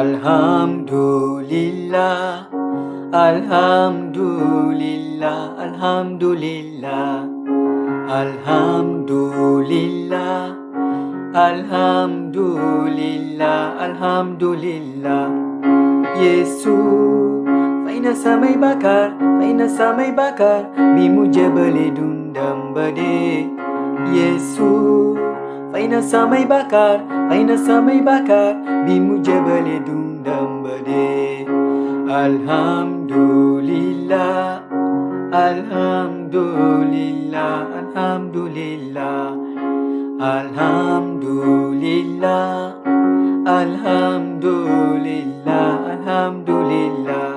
Alhamdulillah, Alhamdulillah, Alhamdulillah, Alhamdulillah, Alhamdulillah, Alhamdulillah. Yesus, faina samai bakar, bimujabale dundam bade. Yesus, faina samai bakar, bimujabale dundam bade. Alhamdulillah, Alhamdulillah, Alhamdulillah, Alhamdulillah, Alhamdulillah, Alhamdulillah.